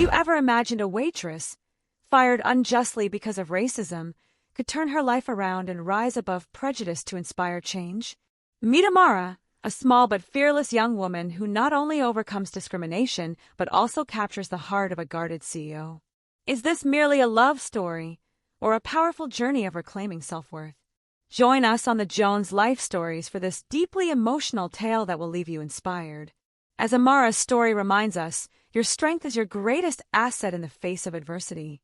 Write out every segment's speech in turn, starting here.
you ever imagined a waitress, fired unjustly because of racism, could turn her life around and rise above prejudice to inspire change? Meet Amara, a small but fearless young woman who not only overcomes discrimination but also captures the heart of a guarded CEO. Is this merely a love story, or a powerful journey of reclaiming self-worth? Join us on the Jones Life Stories for this deeply emotional tale that will leave you inspired. As Amara's story reminds us, your strength is your greatest asset in the face of adversity.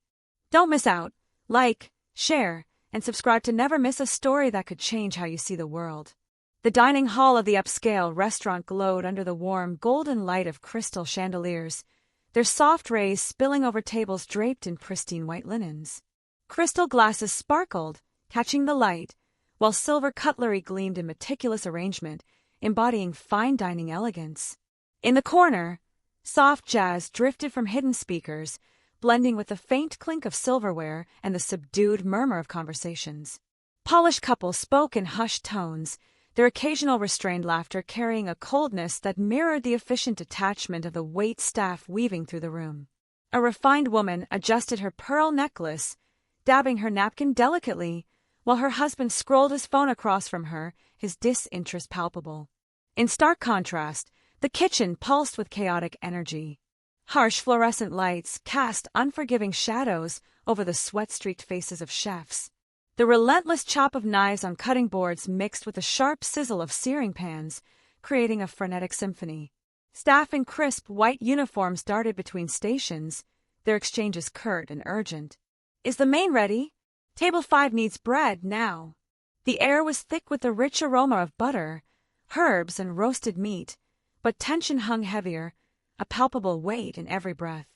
Don't miss out. Like, share, and subscribe to never miss a story that could change how you see the world. The dining hall of the upscale restaurant glowed under the warm, golden light of crystal chandeliers, their soft rays spilling over tables draped in pristine white linens. Crystal glasses sparkled, catching the light, while silver cutlery gleamed in meticulous arrangement, embodying fine dining elegance. In the corner, soft jazz drifted from hidden speakers, blending with the faint clink of silverware and the subdued murmur of conversations. Polished couples spoke in hushed tones, their occasional restrained laughter carrying a coldness that mirrored the efficient detachment of the wait staff weaving through the room. A refined woman adjusted her pearl necklace, dabbing her napkin delicately, while her husband scrolled his phone across from her, his disinterest palpable. In stark contrast, the kitchen pulsed with chaotic energy. Harsh fluorescent lights cast unforgiving shadows over the sweat-streaked faces of chefs. The relentless chop of knives on cutting boards mixed with the sharp sizzle of searing pans, creating a frenetic symphony. Staff in crisp white uniforms darted between stations, their exchanges curt and urgent. "Is the main ready? Table 5 needs bread now." The air was thick with the rich aroma of butter, herbs, and roasted meat, but tension hung heavier, a palpable weight in every breath.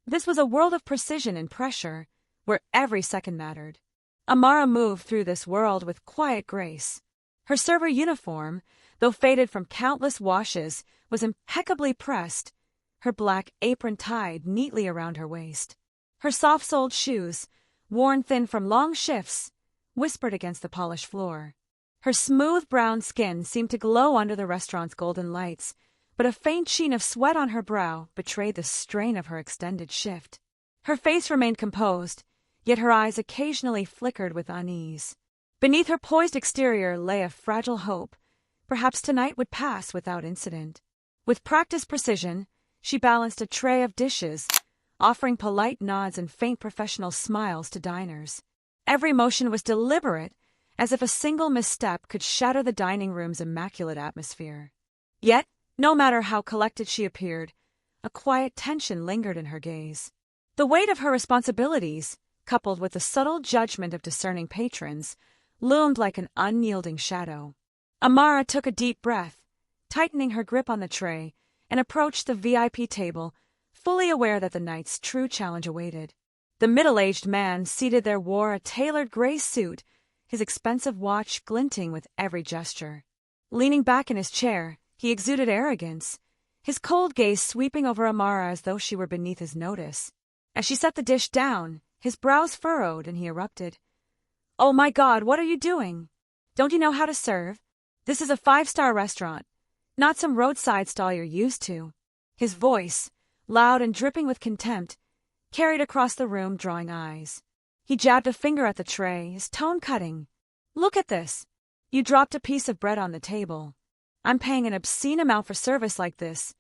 This was a world of precision and pressure, where every second mattered. Amara moved through this world with quiet grace. Her server uniform, though faded from countless washes, was impeccably pressed, her black apron tied neatly around her waist. Her soft-soled shoes, worn thin from long shifts, whispered against the polished floor. Her smooth brown skin seemed to glow under the restaurant's golden lights, but a faint sheen of sweat on her brow betrayed the strain of her extended shift. Her face remained composed, yet her eyes occasionally flickered with unease. Beneath her poised exterior lay a fragile hope. Perhaps tonight would pass without incident. With practiced precision, she balanced a tray of dishes, offering polite nods and faint professional smiles to diners. Every motion was deliberate, as if a single misstep could shatter the dining room's immaculate atmosphere. Yet, no matter how collected she appeared, a quiet tension lingered in her gaze. The weight of her responsibilities, coupled with the subtle judgment of discerning patrons, loomed like an unyielding shadow. Amara took a deep breath, tightening her grip on the tray, and approached the VIP table, fully aware that the night's true challenge awaited. The middle-aged man seated there wore a tailored gray suit, his expensive watch glinting with every gesture. Leaning back in his chair, he exuded arrogance, his cold gaze sweeping over Amara as though she were beneath his notice. As she set the dish down, his brows furrowed and he erupted. "Oh my God, what are you doing? Don't you know how to serve? This is a 5-star restaurant, not some roadside stall you're used to." His voice, loud and dripping with contempt, carried across the room, drawing eyes. He jabbed a finger at the tray, his tone cutting. "Look at this. You dropped a piece of bread on the table. I'm paying an obscene amount for service like this.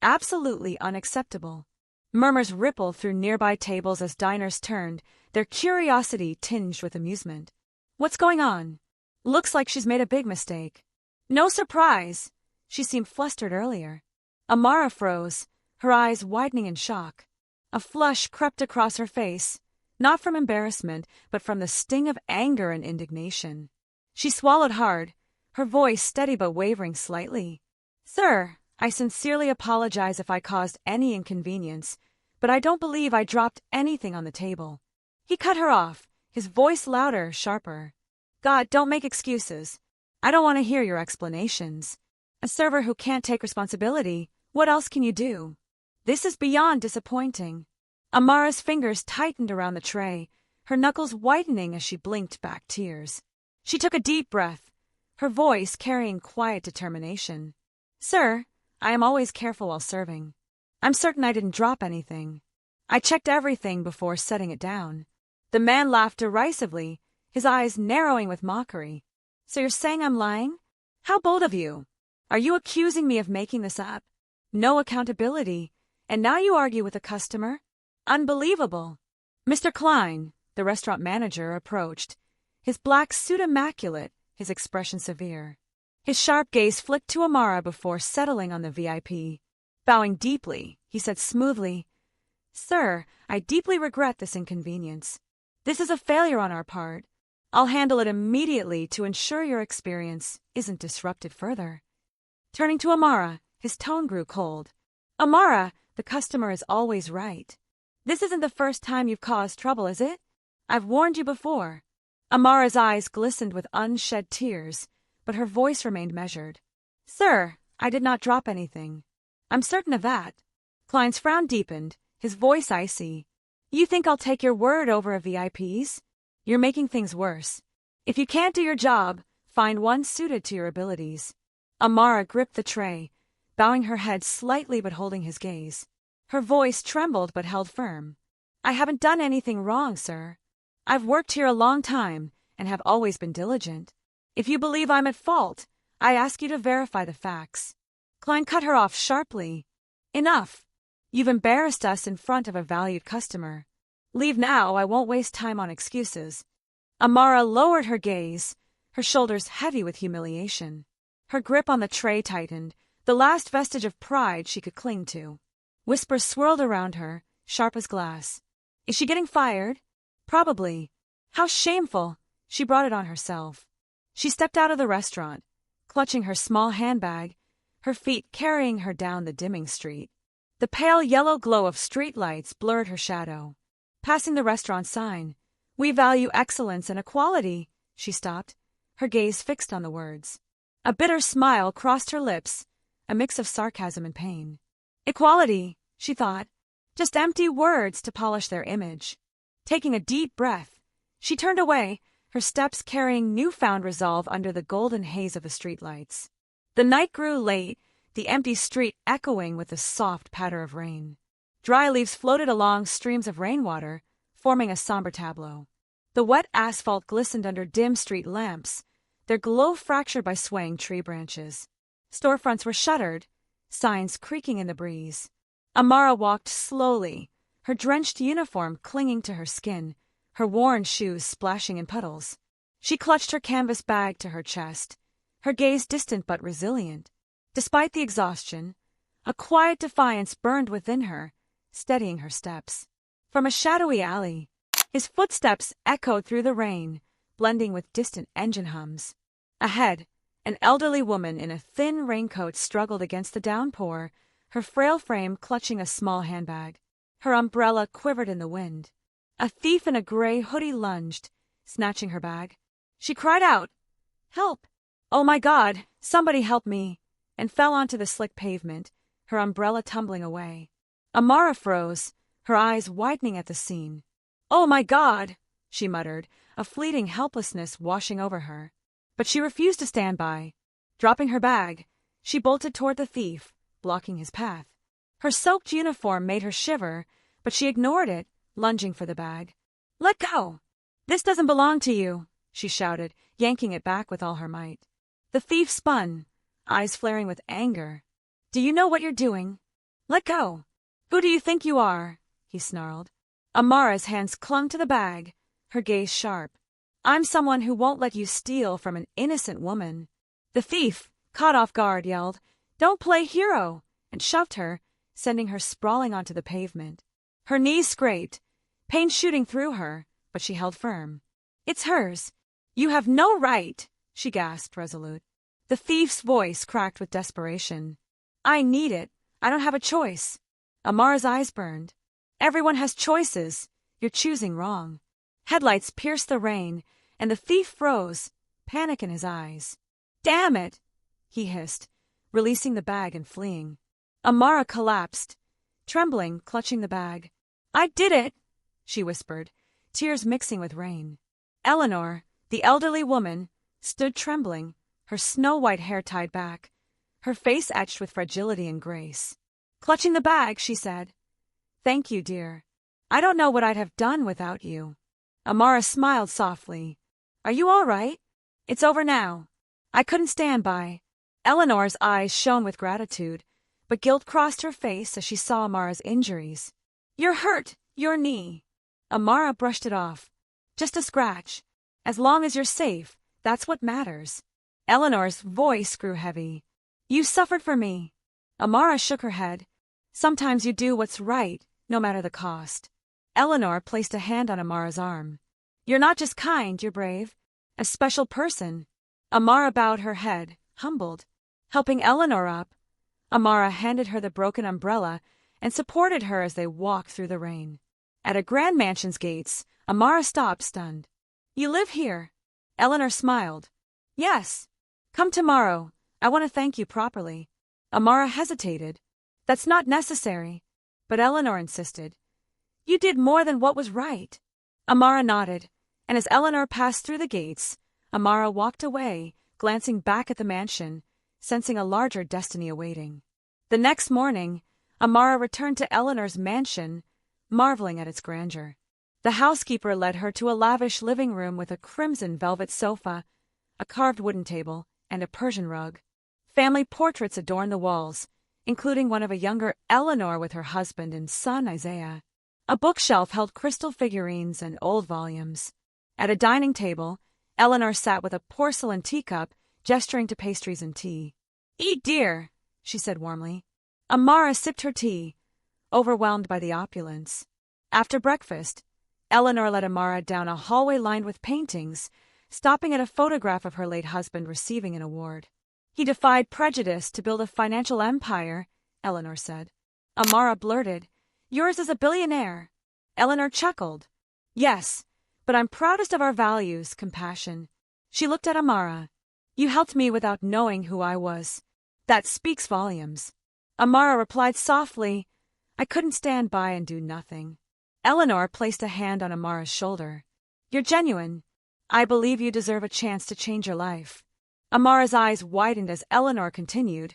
Absolutely unacceptable." Murmurs rippled through nearby tables as diners turned, their curiosity tinged with amusement. "What's going on? Looks like she's made a big mistake." "No surprise. She seemed flustered earlier." Amara froze, her eyes widening in shock. A flush crept across her face, not from embarrassment, but from the sting of anger and indignation. She swallowed hard, her voice steady but wavering slightly. "Sir, I sincerely apologize if I caused any inconvenience, but I don't believe I dropped anything on the table." He cut her off, his voice louder, sharper. "God, don't make excuses. I don't want to hear your explanations. A server who can't take responsibility, what else can you do? This is beyond disappointing." Amara's fingers tightened around the tray, her knuckles whitening as she blinked back tears. She took a deep breath, her voice carrying quiet determination. "Sir, I am always careful while serving. I'm certain I didn't drop anything. I checked everything before setting it down. The man laughed derisively, his eyes narrowing with mockery. So you're saying I'm lying? How bold of you! Are you accusing me of making this up? No accountability, and now you argue with a customer? Unbelievable! Mr. Klein, the restaurant manager, approached, his black suit immaculate, his expression severe. His sharp gaze flicked to Amara before settling on the VIP. Bowing deeply, he said smoothly, "Sir, I deeply regret this inconvenience. This is a failure on our part. I'll handle it immediately to ensure your experience isn't disrupted further." Turning to Amara, his tone grew cold. "Amara, the customer is always right. This isn't the first time you've caused trouble, is it? I've warned you before." Amara's eyes glistened with unshed tears, but her voice remained measured. "Sir, I did not drop anything. I'm certain of that." Klein's frown deepened, his voice icy. "You think I'll take your word over a VIP's? You're making things worse. If you can't do your job, find one suited to your abilities." Amara gripped the tray, bowing her head slightly but holding his gaze. Her voice trembled but held firm. "I haven't done anything wrong, sir. I've worked here a long time and have always been diligent. If you believe I'm at fault, I ask you to verify the facts." Klein cut her off sharply. "Enough. You've embarrassed us in front of a valued customer. Leave now, I won't waste time on excuses." Amara lowered her gaze, her shoulders heavy with humiliation. Her grip on the tray tightened, the last vestige of pride she could cling to. Whispers swirled around her, sharp as glass. "Is she getting fired?" "Probably." "How shameful!" She brought it on herself. She stepped out of the restaurant, clutching her small handbag, her feet carrying her down the dimming street. The pale yellow glow of streetlights blurred her shadow. Passing the restaurant sign, "We value excellence and equality," she stopped, her gaze fixed on the words. A bitter smile crossed her lips, a mix of sarcasm and pain. Equality, she thought, just empty words to polish their image. Taking a deep breath, she turned away, her steps carrying newfound resolve under the golden haze of the streetlights. The night grew late, the empty street echoing with the soft patter of rain. Dry leaves floated along streams of rainwater, forming a somber tableau. The wet asphalt glistened under dim street lamps, their glow fractured by swaying tree branches. Storefronts were shuttered, signs creaking in the breeze. Amara walked slowly, her drenched uniform clinging to her skin, her worn shoes splashing in puddles. She clutched her canvas bag to her chest, her gaze distant but resilient. Despite the exhaustion, a quiet defiance burned within her, steadying her steps. From a shadowy alley, his footsteps echoed through the rain, blending with distant engine hums. Ahead, an elderly woman in a thin raincoat struggled against the downpour, her frail frame clutching a small handbag. Her umbrella quivered in the wind. A thief in a gray hoodie lunged, snatching her bag. She cried out, "Help! Oh my God, somebody help me!" and fell onto the slick pavement, her umbrella tumbling away. Amara froze, her eyes widening at the scene. "Oh my God!" she muttered, a fleeting helplessness washing over her. But she refused to stand by. Dropping her bag, she bolted toward the thief, blocking his path. Her soaked uniform made her shiver, but she ignored it, lunging for the bag. "Let go! This doesn't belong to you," she shouted, yanking it back with all her might. The thief spun, eyes flaring with anger. "Do you know what you're doing? Let go! Who do you think you are?" he snarled. Amara's hands clung to the bag, her gaze sharp. "I'm someone who won't let you steal from an innocent woman." The thief, caught off guard, yelled, "Don't play hero!" and shoved her, sending her sprawling onto the pavement. Her knees scraped, pain shooting through her, but she held firm. "It's hers. You have no right," she gasped, resolute. The thief's voice cracked with desperation. "I need it. I don't have a choice." Amara's eyes burned. "Everyone has choices. You're choosing wrong." Headlights pierced the rain, and the thief froze, panic in his eyes. "Damn it!" he hissed, releasing the bag and fleeing. Amara collapsed, trembling, clutching the bag. "I did it," she whispered, tears mixing with rain. Eleanor, the elderly woman, stood trembling, her snow-white hair tied back, her face etched with fragility and grace. Clutching the bag, she said, "Thank you, dear. I don't know what I'd have done without you. Amara smiled softly. Are you all right? It's over now. I couldn't stand by. Eleanor's eyes shone with gratitude, but guilt crossed her face as she saw Amara's injuries. You're hurt, your knee. Amara brushed it off. Just a scratch. As long as you're safe, that's what matters. Eleanor's voice grew heavy. You suffered for me. Amara shook her head. Sometimes you do what's right, no matter the cost. Eleanor placed a hand on Amara's arm. You're not just kind, you're brave. A special person. Amara bowed her head, humbled. Helping Eleanor up, Amara handed her the broken umbrella and supported her as they walked through the rain. At a grand mansion's gates, Amara stopped, stunned. You live here? Eleanor smiled. Yes. Come tomorrow. I want to thank you properly. Amara hesitated. That's not necessary. But Eleanor insisted. You did more than what was right. Amara nodded, and as Eleanor passed through the gates, Amara walked away, glancing back at the mansion, sensing a larger destiny awaiting. The next morning, Amara returned to Eleanor's mansion, marveling at its grandeur. The housekeeper led her to a lavish living room with a crimson velvet sofa, a carved wooden table, and a Persian rug. Family portraits adorned the walls, including one of a younger Eleanor with her husband and son Isaiah. A bookshelf held crystal figurines and old volumes. At a dining table, Eleanor sat with a porcelain teacup, gesturing to pastries and tea. Eat, dear, she said warmly. Amara sipped her tea, overwhelmed by the opulence. After breakfast, Eleanor led Amara down a hallway lined with paintings, stopping at a photograph of her late husband receiving an award. He defied prejudice to build a financial empire, Eleanor said. Amara blurted, Yours is a billionaire. Eleanor chuckled. Yes, but I'm proudest of our values, compassion. She looked at Amara. You helped me without knowing who I was. That speaks volumes. Amara replied softly, I couldn't stand by and do nothing. Eleanor placed a hand on Amara's shoulder. You're genuine. I believe you deserve a chance to change your life. Amara's eyes widened as Eleanor continued.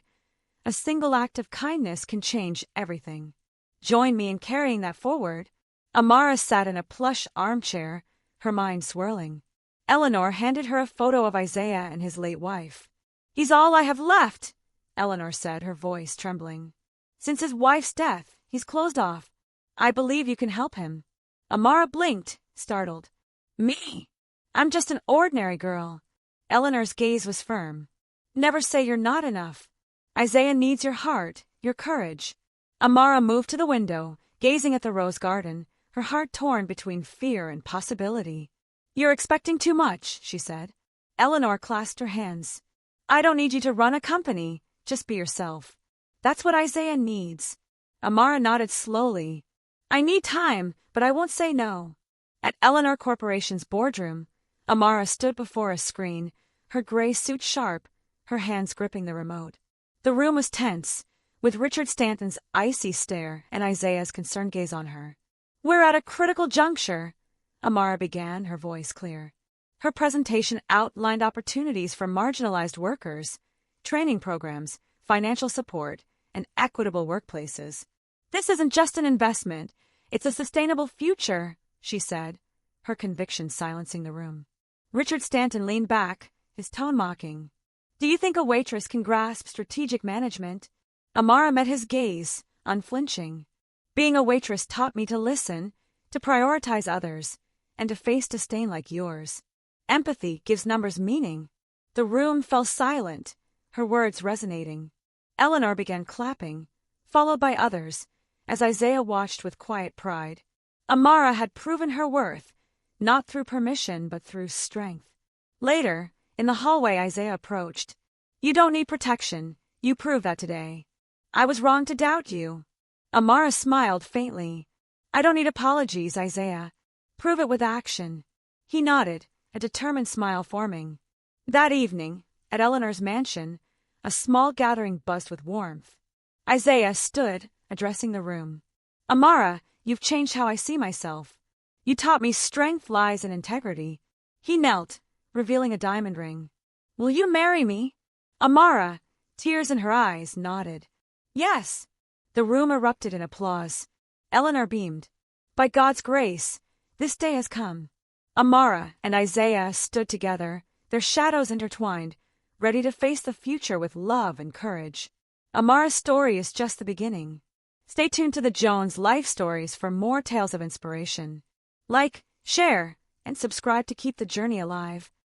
A single act of kindness can change everything. Join me in carrying that forward. Amara sat in a plush armchair, her mind swirling. Eleanor handed her a photo of Isaiah and his late wife. He's all I have left, Eleanor said, her voice trembling. Since his wife's death, he's closed off. I believe you can help him. Amara blinked, startled. Me? I'm just an ordinary girl. Eleanor's gaze was firm. Never say you're not enough. Isaiah needs your heart, your courage. Amara moved to the window, gazing at the rose garden, her heart torn between fear and possibility. You're expecting too much, she said. Eleanor clasped her hands. I don't need you to run a company, just be yourself. That's what Isaiah needs. Amara nodded slowly. I need time, but I won't say no. At Eleanor Corporation's boardroom, Amara stood before a screen, her gray suit sharp, her hands gripping the remote. The room was tense, with Richard Stanton's icy stare and Isaiah's concerned gaze on her. We're at a critical juncture, Amara began, her voice clear. Her presentation outlined opportunities for marginalized workers, training programs, financial support, and equitable workplaces. This isn't just an investment, it's a sustainable future, she said, her conviction silencing the room. Richard Stanton leaned back, his tone mocking. Do you think a waitress can grasp strategic management? Amara met his gaze, unflinching. Being a waitress taught me to listen, to prioritize others, and to face disdain like yours. Empathy gives numbers meaning. The room fell silent, her words resonating. Eleanor began clapping, followed by others, as Isaiah watched with quiet pride. Amara had proven her worth, not through permission but through strength. Later, in the hallway, Isaiah approached. You don't need protection. You proved that today. I was wrong to doubt you. Amara smiled faintly. I don't need apologies, Isaiah. Prove it with action. He nodded, a determined smile forming. That evening, at Eleanor's mansion, a small gathering buzzed with warmth. Isaiah stood, addressing the room. Amara, you've changed how I see myself. You taught me strength lies in integrity. He knelt, revealing a diamond ring. Will you marry me? Amara, tears in her eyes, nodded. Yes. The room erupted in applause. Eleanor beamed. By God's grace, this day has come. Amara and Isaiah stood together, their shadows intertwined, ready to face the future with love and courage. Amara's story is just the beginning. Stay tuned to the Jones Life Stories for more tales of inspiration. Like, share, and subscribe to keep the journey alive.